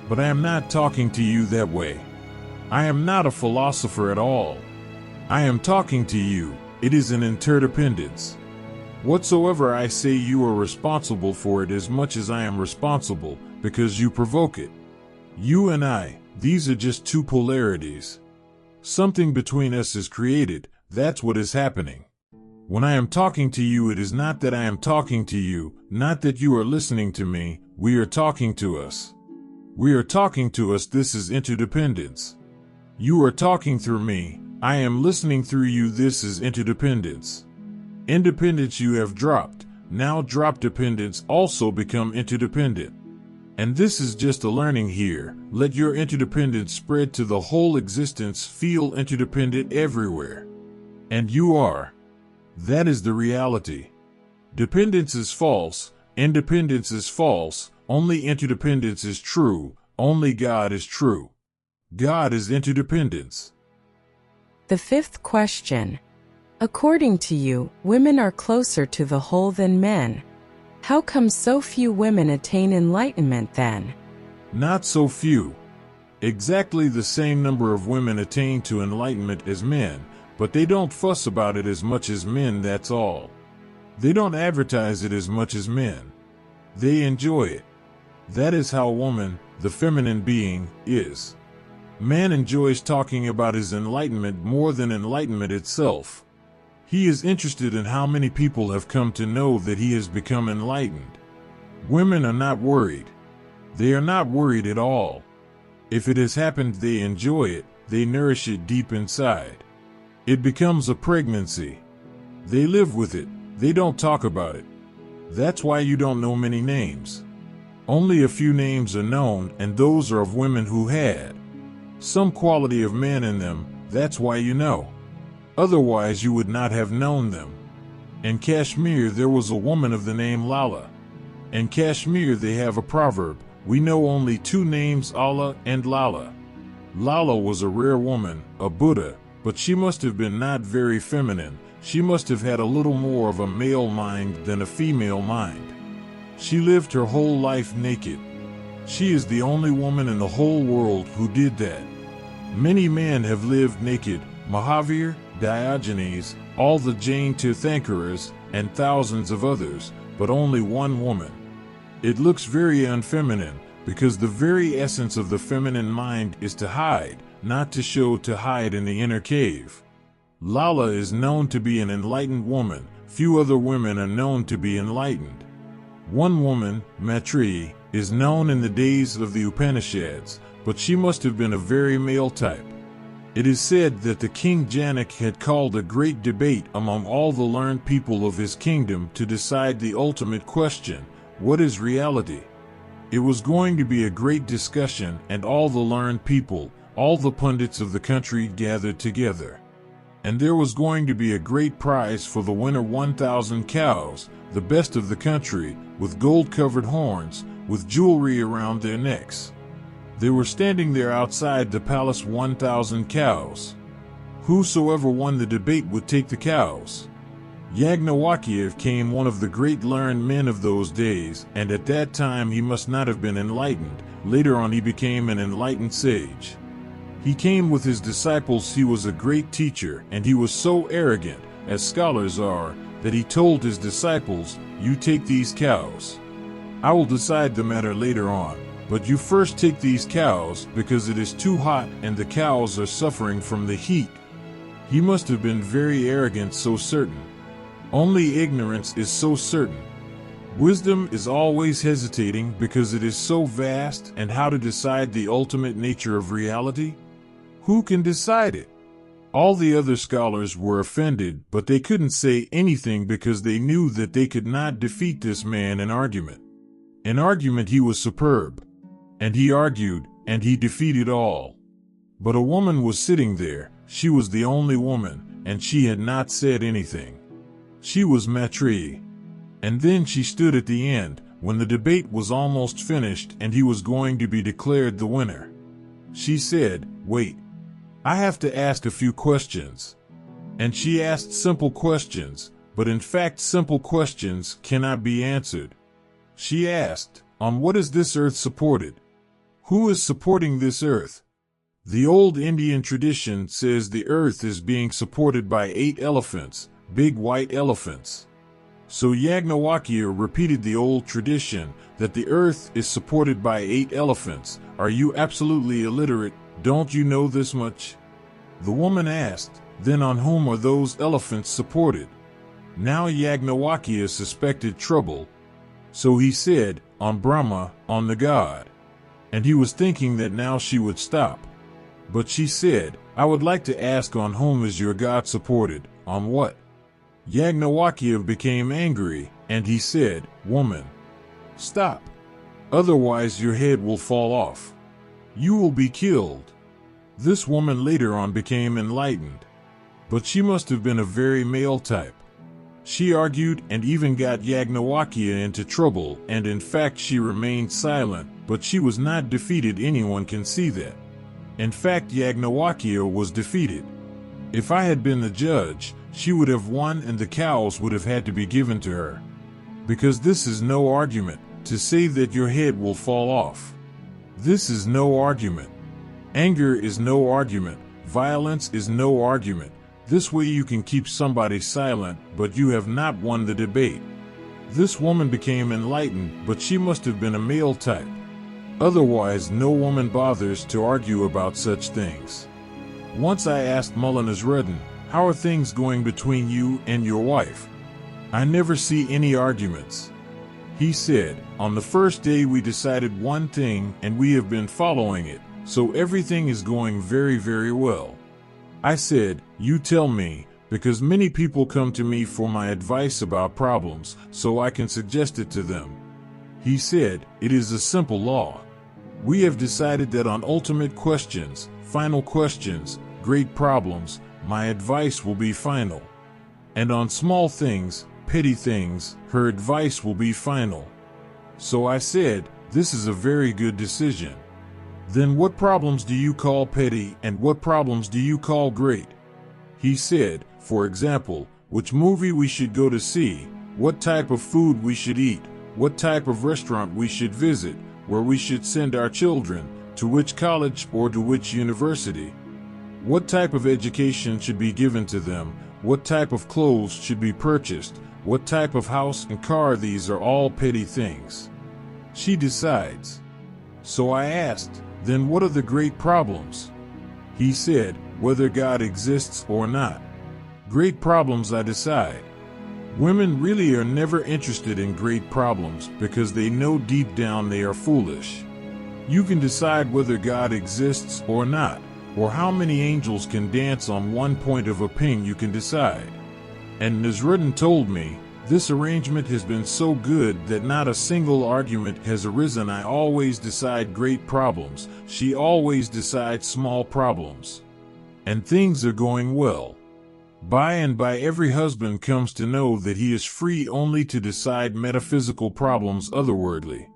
But I am not talking to you that way. I am not a philosopher at all. I am talking to you. It is an interdependence. Whatsoever I say, you are responsible for it as much as I am responsible, because you provoke it. You and I, these are just two polarities. Something between us is created, that's what is happening. When I am talking to you, it is not that I am talking to you, not that you are listening to me, we are talking to us. We are talking to us, this is interdependence. You are talking through me, I am listening through you, this is interdependence. Independence you have dropped, now drop dependence, also become interdependent. And this is just a learning here, let your interdependence spread to the whole existence, feel interdependent everywhere. And you are. That is the reality. Dependence is false, independence is false, only interdependence is true, only God is true. God is interdependence. The fifth question. According to you, women are closer to the whole than men. How come so few women attain enlightenment then? Not so few. Exactly the same number of women attain to enlightenment as men, but they don't fuss about it as much as men, that's all. They don't advertise it as much as men. They enjoy it. That is how a woman, the feminine being, is. Man enjoys talking about his enlightenment more than enlightenment itself. He is interested in how many people have come to know that he has become enlightened. Women are not worried. They are not worried at all. If it has happened, they enjoy it, they nourish it deep inside. It becomes a pregnancy. They live with it, they don't talk about it. That's why you don't know many names. Only a few names are known, and those are of women who had some quality of man in them, that's why you know. Otherwise you would not have known them. In Kashmir there was a woman of the name Lala. In Kashmir they have a proverb, we know only 2 names, Allah and Lala. Lala was a rare woman, a Buddha, but she must have been not very feminine, she must have had a little more of a male mind than a female mind. She lived her whole life naked. She is the only woman in the whole world who did that. Many men have lived naked, Mahavir, Diogenes, all the Jain Tirthankaras, and thousands of others, but only one woman. It looks very unfeminine, because the very essence of the feminine mind is to hide, not to show, to hide in the inner cave. Lala is known to be an enlightened woman. Few other women are known to be enlightened. One woman, Maitreyi, is known in the days of the Upanishads, but she must have been a very male type. It is said that the King Janak had called a great debate among all the learned people of his kingdom to decide the ultimate question: what is reality? It was going to be a great discussion, and all the learned people, all the pundits of the country gathered together. And there was going to be a great prize for the winner: 1,000 cows, the best of the country, with gold-covered horns, with jewelry around their necks. They were standing there outside the palace, 1,000 cows. Whosoever won the debate would take the cows. Yagnavalkya came, one of the great learned men of those days, and at that time he must not have been enlightened. Later on he became an enlightened sage. He came with his disciples. He was a great teacher, and he was so arrogant, as scholars are, that he told his disciples, "You take these cows. I will decide the matter later on, but you first take these cows, because it is too hot and the cows are suffering from the heat." He must have been very arrogant, so certain. Only ignorance is so certain. Wisdom is always hesitating because it is so vast. And how to decide the ultimate nature of reality? Who can decide it? All the other scholars were offended, but they couldn't say anything because they knew that they could not defeat this man in argument. In argument he was superb. And he argued, and he defeated all. But a woman was sitting there. She was the only woman, and she had not said anything. She was Maitreyi. And then she stood at the end, when the debate was almost finished and he was going to be declared the winner. She said, "Wait. I have to ask a few questions." And she asked simple questions, but in fact simple questions cannot be answered. She asked, "On what is this earth supported? Who is supporting this earth?" The old Indian tradition says the earth is being supported by 8 elephants, big white elephants. So Yagnavalkya repeated the old tradition that the earth is supported by 8 elephants. "Are you absolutely illiterate? Don't you know this much?" The woman asked, "Then on whom are those elephants supported?" Now Yagnavalkya suspected trouble. So he said, "On Brahma, on the god." And he was thinking that now she would stop. But she said, "I would like to ask, on whom is your god supported? On what?" Yagnavalkya became angry, and he said, "Woman, stop. Otherwise your head will fall off. You will be killed." This woman later on became enlightened. But she must have been a very male type. She argued and even got Yagnavalkya into trouble, and in fact she remained silent, but she was not defeated. Anyone can see that. In fact, Yagnavalkya was defeated. If I had been the judge, she would have won and the cows would have had to be given to her. Because this is no argument, to say that your head will fall off. This is no argument. Anger is no argument. Violence is no argument. This way you can keep somebody silent, but you have not won the debate. This woman became enlightened, but she must have been a male type. Otherwise, no woman bothers to argue about such things. Once I asked Mullah Nasruddin, "How are things going between you and your wife? I never see any arguments." He said, "On the first day we decided one thing and we have been following it, so everything is going very, very well." I said, "You tell me, because many people come to me for my advice about problems, so I can suggest it to them." He said, "It is a simple law. We have decided that on ultimate questions, final questions, great problems, my advice will be final. And on small things, petty things, her advice will be final." So I said, "This is a very good decision. Then what problems do you call petty and what problems do you call great?" He said, "For example, which movie we should go to see, what type of food we should eat, what type of restaurant we should visit, where we should send our children, to which college or to which university. What type of education should be given to them, what type of clothes should be purchased, what type of house and car. These are all petty things. She decides. So I asked, then what are the great problems? He said, whether God exists or not. Great problems I decide. Women really are never interested in great problems because they know deep down they are foolish. You can decide whether God exists or not, or how many angels can dance on one point of a pin. You can decide. And Nasruddin told me, this arrangement has been so good that not a single argument has arisen. I always decide great problems. She always decides small problems. And things are going well. By and by every husband comes to know that he is free only to decide metaphysical problems otherworldly.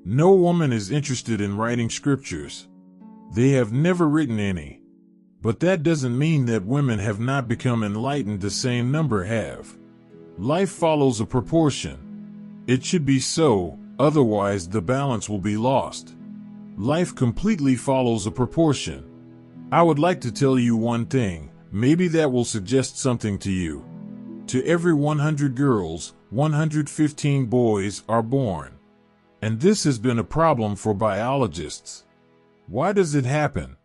No woman is interested in writing scriptures. They have never written any. But that doesn't mean that women have not become enlightened. The same number have. Life follows a proportion. It should be so, otherwise the balance will be lost. Life completely follows a proportion. I would like to tell you one thing, maybe that will suggest something to you. To every 100 girls, 115 boys are born. And this has been a problem for biologists. Why does it happen?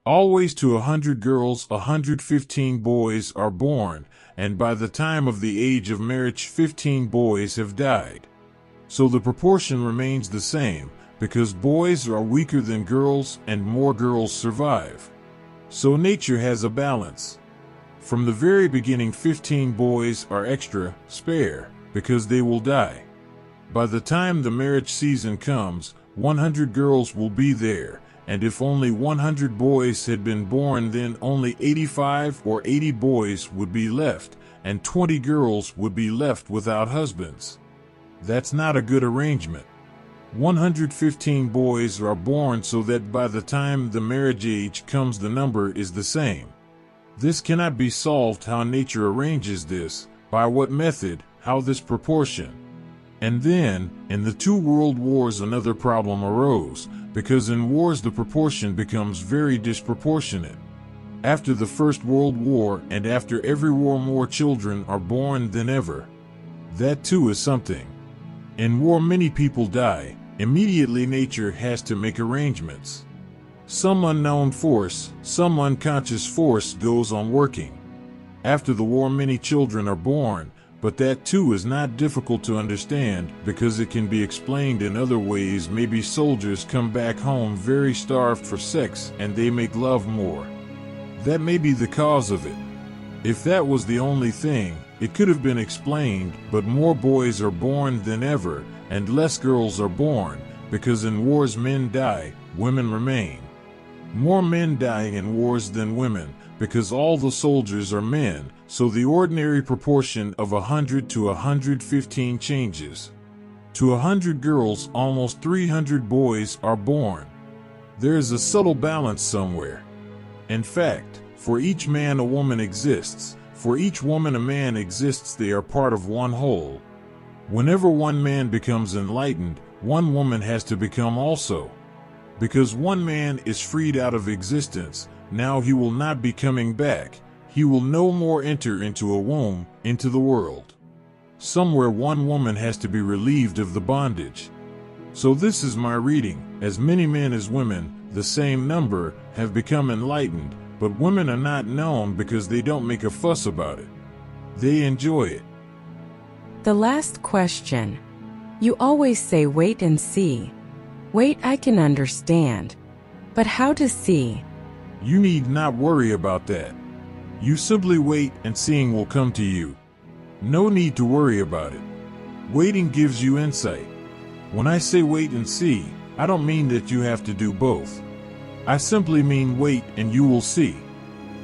Always to 100 girls, 115 boys are born, and by the time of the age of marriage 15 boys have died. So the proportion remains the same, because boys are weaker than girls and more girls survive. So nature has a balance. From the very beginning 15 boys are extra, spare, because they will die. By the time the marriage season comes, 100 girls will be there, and if only 100 boys had been born, then only 85 or 80 boys would be left, and 20 girls would be left without husbands. That's not a good arrangement. 115 boys are born so that by the time the marriage age comes the number is the same. This cannot be solved. How nature arranges this, by what method, how this proportion. And then, in the 2 world wars another problem arose, because in wars the proportion becomes very disproportionate. After the First World War and after every war more children are born than ever. That too is something. In war many people die, immediately nature has to make arrangements. Some unknown force, some unconscious force goes on working. After the war many children are born, but that too is not difficult to understand because it can be explained in other ways. Maybe soldiers come back home very starved for sex and they make love more. That may be the cause of it. If that was the only thing, it could have been explained, but more boys are born than ever and less girls are born because in wars men die, women remain. More men die in wars than women because all the soldiers are men, so the ordinary proportion of 100 to 115 changes. To 100 girls, almost 300 boys are born. There is a subtle balance somewhere. In fact, for each man a woman exists, for each woman a man exists. They are part of one whole. Whenever one man becomes enlightened, one woman has to become also. Because one man is freed out of existence, now he will not be coming back. He will no more enter into a womb, into the world. Somewhere one woman has to be relieved of the bondage. So this is my reading. As many men as women, the same number, have become enlightened, but women are not known because they don't make a fuss about it. They enjoy it. The last question. You always say wait and see. Wait, I can understand. But how to see? You need not worry about that. You simply wait and seeing will come to you. No need to worry about it. Waiting gives you insight. When I say wait and see, I don't mean that you have to do both. I simply mean wait and you will see.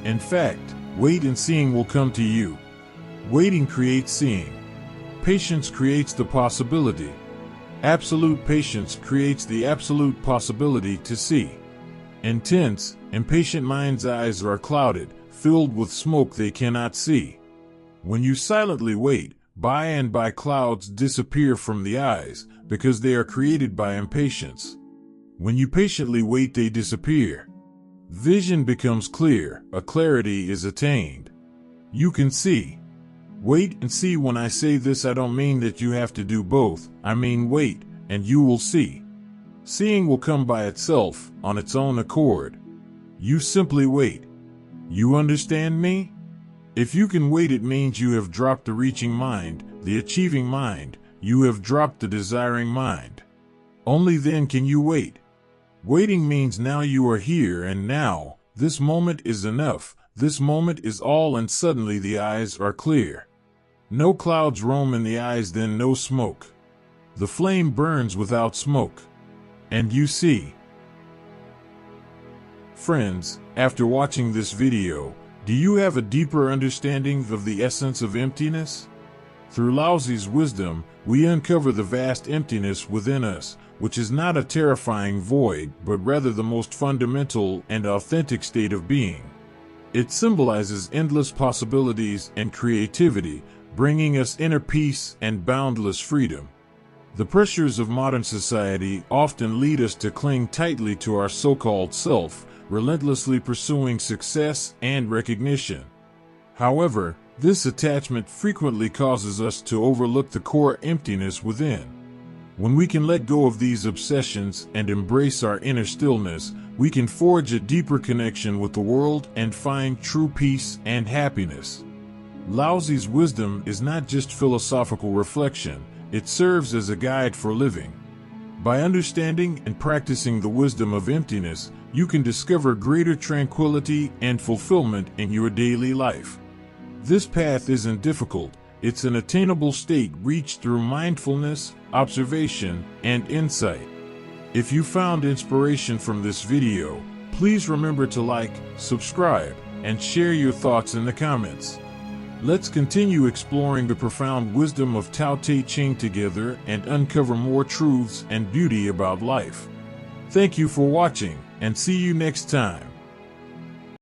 In fact, wait and seeing will come to you. Waiting creates seeing. Patience creates the possibility. Absolute patience creates the absolute possibility to see. Intense, impatient minds' eyes are clouded, filled with smoke they cannot see. When you silently wait, by and by clouds disappear from the eyes, because they are created by impatience. When you patiently wait, they disappear. Vision becomes clear, a clarity is attained. You can see. Wait and see. When I say this, I don't mean that you have to do both. I mean wait, and you will see. Seeing will come by itself, on its own accord. You simply wait. You understand me? If you can wait, it means you have dropped the reaching mind, the achieving mind, you have dropped the desiring mind. Only then can you wait. Waiting means now you are here and now, this moment is enough, this moment is all, and suddenly the eyes are clear. No clouds roam in the eyes, then no smoke. The flame burns without smoke. And you see. Friends, after watching this video, do you have a deeper understanding of the essence of emptiness? Through Laozi's wisdom, we uncover the vast emptiness within us, which is not a terrifying void, but rather the most fundamental and authentic state of being. It symbolizes endless possibilities and creativity, bringing us inner peace and boundless freedom. The pressures of modern society often lead us to cling tightly to our so-called self, relentlessly pursuing success and recognition. However, this attachment frequently causes us to overlook the core emptiness within. When we can let go of these obsessions and embrace our inner stillness, we can forge a deeper connection with the world and find true peace and happiness. Laozi's wisdom is not just philosophical reflection, it serves as a guide for living. By understanding and practicing the wisdom of emptiness, you can discover greater tranquility and fulfillment in your daily life. This path isn't difficult, it's an attainable state reached through mindfulness, observation, and insight. If you found inspiration from this video, please remember to like, subscribe, and share your thoughts in the comments. Let's continue exploring the profound wisdom of Tao Te Ching together and uncover more truths and beauty about life. Thank you for watching, and see you next time.